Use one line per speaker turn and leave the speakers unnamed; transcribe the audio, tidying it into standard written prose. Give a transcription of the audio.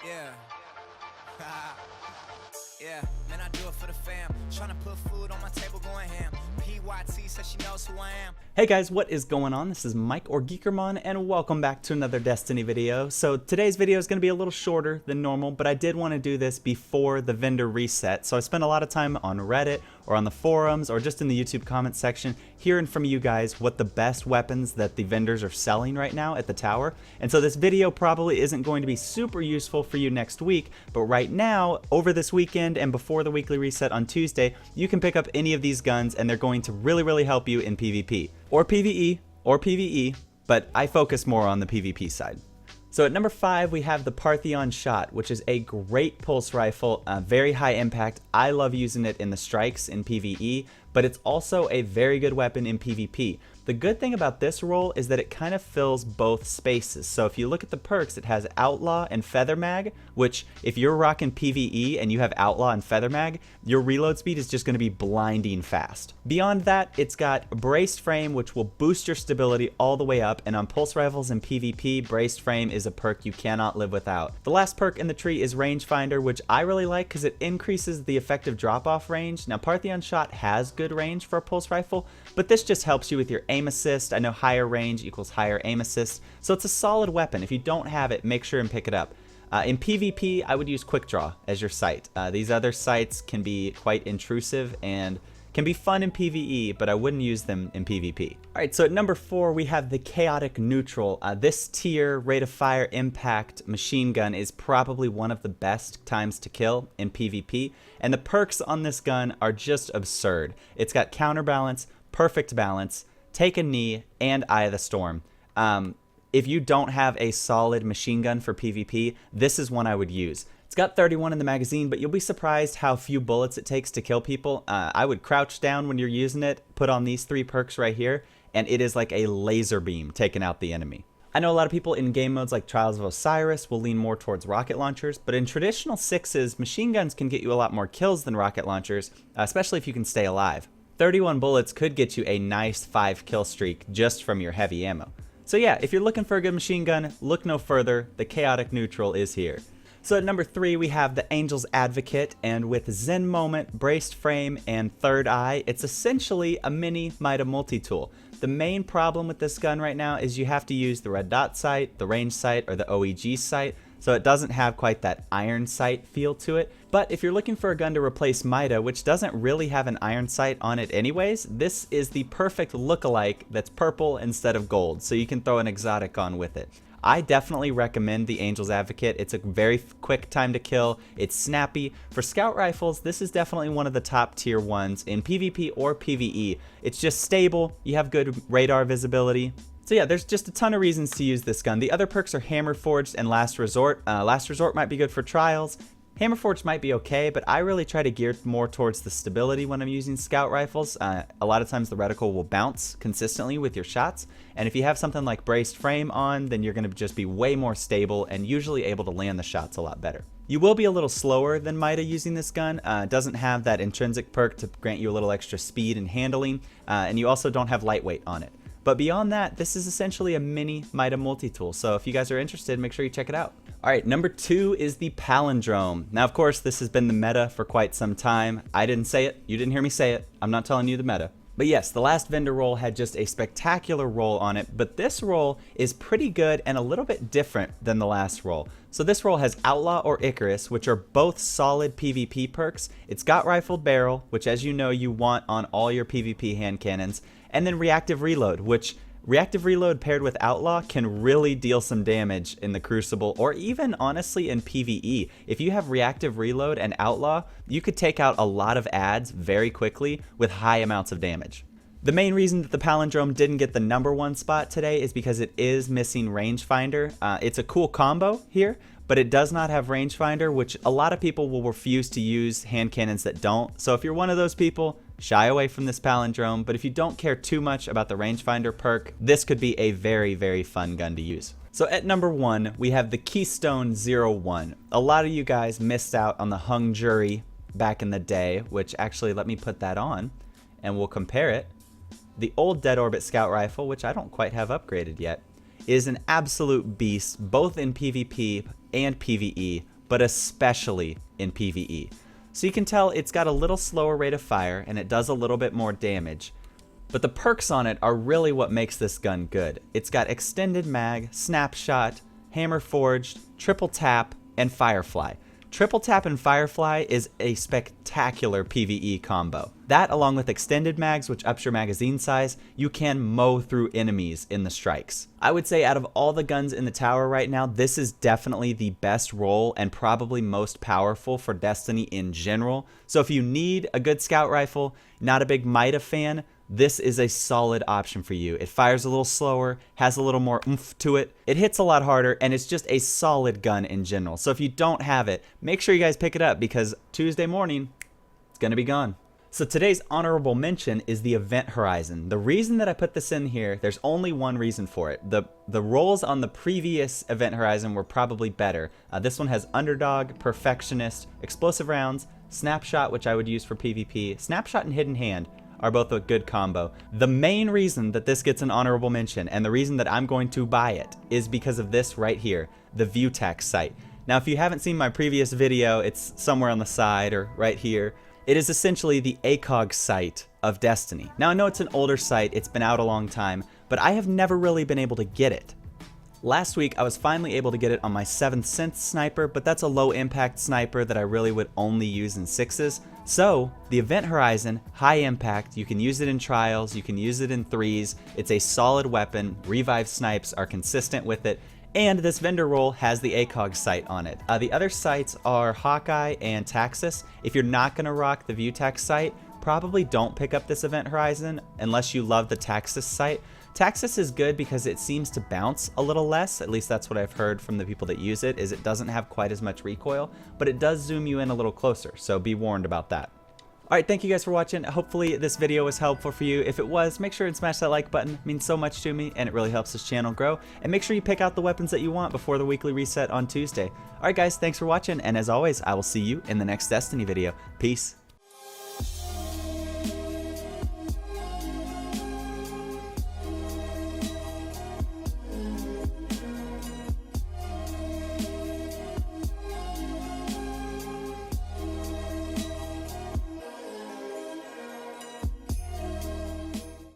Yeah. Yeah, man, I do it for the fam. Trying to put food on my table, going ham. PYT says she knows who I am.
Hey guys, what is going on? This is Mike or Geekermon, and welcome back to another Destiny video. So today's video is going to be a little shorter than normal, but I did want to do this before the vendor reset. So I spent a lot of time on Reddit or on the forums or just in the YouTube comments section hearing from you guys what the best weapons that the vendors are selling right now at the tower. And so this video probably isn't going to be super useful for you next week, but right now, over this weekend and before the weekly reset on Tuesday, you can pick up any of these guns and they're going to really help you in PvP. Or PvE, but I focus more on the PvP side. So at number 5, we have the Partheon Shot, which is a great pulse rifle, very high impact. I love using it in the strikes in PvE, but it's also a very good weapon in PvP. The good thing about this role is that it kind of fills both spaces. So if you look at the perks, it has Outlaw and Feather Mag, which if you're rocking PvE and you have Outlaw and Feather Mag, your reload speed is just going to be blinding fast. Beyond that, it's got Braced Frame, which will boost your stability all the way up, and on pulse rifles and PvP, Braced Frame is a perk you cannot live without. The last perk in the tree is Rangefinder, which I really like because it increases the effective drop-off range. Now, Partheon Shot has good range for a pulse rifle, but this just helps you with your aim assist. I know higher range equals higher aim assist, so it's a solid weapon. If you don't have it, make sure and pick it up. In PvP, I would use Quick Draw as your sight. These other sights can be quite intrusive and can be fun in PvE, but I wouldn't use them in PvP. Alright, so at number 4, we have the Chaotic Neutral. This tier rate of fire impact machine gun is probably one of the best times to kill in PvP, and the perks on this gun are just absurd. It's got Counterbalance, Perfect Balance, Take a Knee, and Eye of the Storm. If you don't have a solid machine gun for PvP, this is one I would use. It's got 31 in the magazine, but you'll be surprised how few bullets it takes to kill people. I would crouch down when you're using it, put on these 3 perks right here, and it is like a laser beam taking out the enemy. I know a lot of people in game modes like Trials of Osiris will lean more towards rocket launchers, but in traditional 6s, machine guns can get you a lot more kills than rocket launchers, especially if you can stay alive. 31 bullets could get you a nice 5 kill streak just from your heavy ammo. So yeah, if you're looking for a good machine gun, look no further, the Chaotic Neutral is here. So at number 3, we have the Angel's Advocate, and with Zen Moment, Braced Frame, and Third Eye, it's essentially a mini Mida multi-tool. The main problem with this gun right now is you have to use the red dot sight, the range sight, or the OEG sight, so it doesn't have quite that iron sight feel to it. But if you're looking for a gun to replace Mida, which doesn't really have an iron sight on it anyways, this is the perfect lookalike that's purple instead of gold, so you can throw an exotic on with it. I definitely recommend the Angel's Advocate. It's a very quick time to kill. It's snappy. For scout rifles, this is definitely one of the top tier ones in PvP or PvE. It's just stable. You have good radar visibility. So yeah, there's just a ton of reasons to use this gun. The other perks are Hammer Forged and Last Resort. Last Resort might be good for trials. Hammer Forged might be okay, but I really try to gear more towards the stability when I'm using scout rifles. A lot of times the reticle will bounce consistently with your shots, and if you have something like Braced Frame on, then you're going to just be way more stable and usually able to land the shots a lot better. You will be a little slower than Mida using this gun. It doesn't have that intrinsic perk to grant you a little extra speed and handling, and you also don't have lightweight on it. But beyond that, this is essentially a mini Mida multi-tool, so if you guys are interested, make sure you check it out. Alright, number 2 is the Palindrome. Now, of course, this has been the meta for quite some time. I didn't say it. You didn't hear me say it. I'm not telling you the meta. But yes, the last vendor role had just a spectacular role on it, but this role is pretty good and a little bit different than the last role. So this role has Outlaw or Icarus, which are both solid PvP perks. It's got Rifled Barrel, which as you know you want on all your PvP hand cannons, and then Reactive Reload, which Reactive Reload paired with Outlaw can really deal some damage in the Crucible, or even honestly in PvE. If you have Reactive Reload and Outlaw, you could take out a lot of adds very quickly with high amounts of damage. The main reason that the Palindrome didn't get the number 1 spot today is because it is missing Rangefinder. It's a cool combo here, but it does not have Rangefinder, which a lot of people will refuse to use hand cannons that don't. So if you're one of those people, shy away from this Palindrome, but if you don't care too much about the Rangefinder perk, this could be a very fun gun to use. So at number 1, we have the Keystone 01. A lot of you guys missed out on the Hung Jury back in the day, which actually, let me put that on and we'll compare it. The old Dead Orbit Scout Rifle, which I don't quite have upgraded yet, is an absolute beast, both in PvP and PvE, but especially in PvE. So you can tell it's got a little slower rate of fire and it does a little bit more damage. But the perks on it are really what makes this gun good. It's got extended mag, snapshot, hammer forged, triple tap, and firefly. Triple tap and firefly is a spectacular PvE combo. That, along with extended mags, which ups your magazine size, you can mow through enemies in the strikes. I would say out of all the guns in the tower right now, this is definitely the best role and probably most powerful for Destiny in general. So if you need a good scout rifle, not a big Mida fan, this is a solid option for you. It fires a little slower, has a little more oomph to it. It hits a lot harder, and it's just a solid gun in general. So if you don't have it, make sure you guys pick it up because Tuesday morning, it's gonna be gone. So today's honorable mention is the Event Horizon. The reason that I put this in here, there's only one reason for it. The rolls on the previous Event Horizon were probably better. This one has Underdog, Perfectionist, Explosive Rounds, Snapshot, which I would use for PvP. Snapshot and Hidden Hand are both a good combo. The main reason that this gets an honorable mention and the reason that I'm going to buy it is because of this right here, the ViewTech sight. Now, if you haven't seen my previous video, it's somewhere on the side or right here. It is essentially the ACOG sight of Destiny. Now, I know it's an older sight, it's been out a long time, but I have never really been able to get it. Last week, I was finally able to get it on my 7th Sense sniper, but that's a low impact sniper that I really would only use in 6s. So, the Event Horizon, high impact, you can use it in trials, you can use it in 3s, it's a solid weapon, revive snipes are consistent with it, and this vendor roll has the ACOG sight on it. The other sights are Hawkeye and Taxus. If you're not going to rock the ViewTech sight, probably don't pick up this Event Horizon unless you love the Taxus sight. Taxus is good because it seems to bounce a little less, at least that's what I've heard from the people that use it, is it doesn't have quite as much recoil, but it does zoom you in a little closer, so be warned about that. Alright, thank you guys for watching. Hopefully this video was helpful for you. If it was, make sure and smash that like button. It means so much to me and it really helps this channel grow. And make sure you pick out the weapons that you want before the weekly reset on Tuesday. Alright guys, thanks for watching, and as always, I will see you in the next Destiny video. Peace.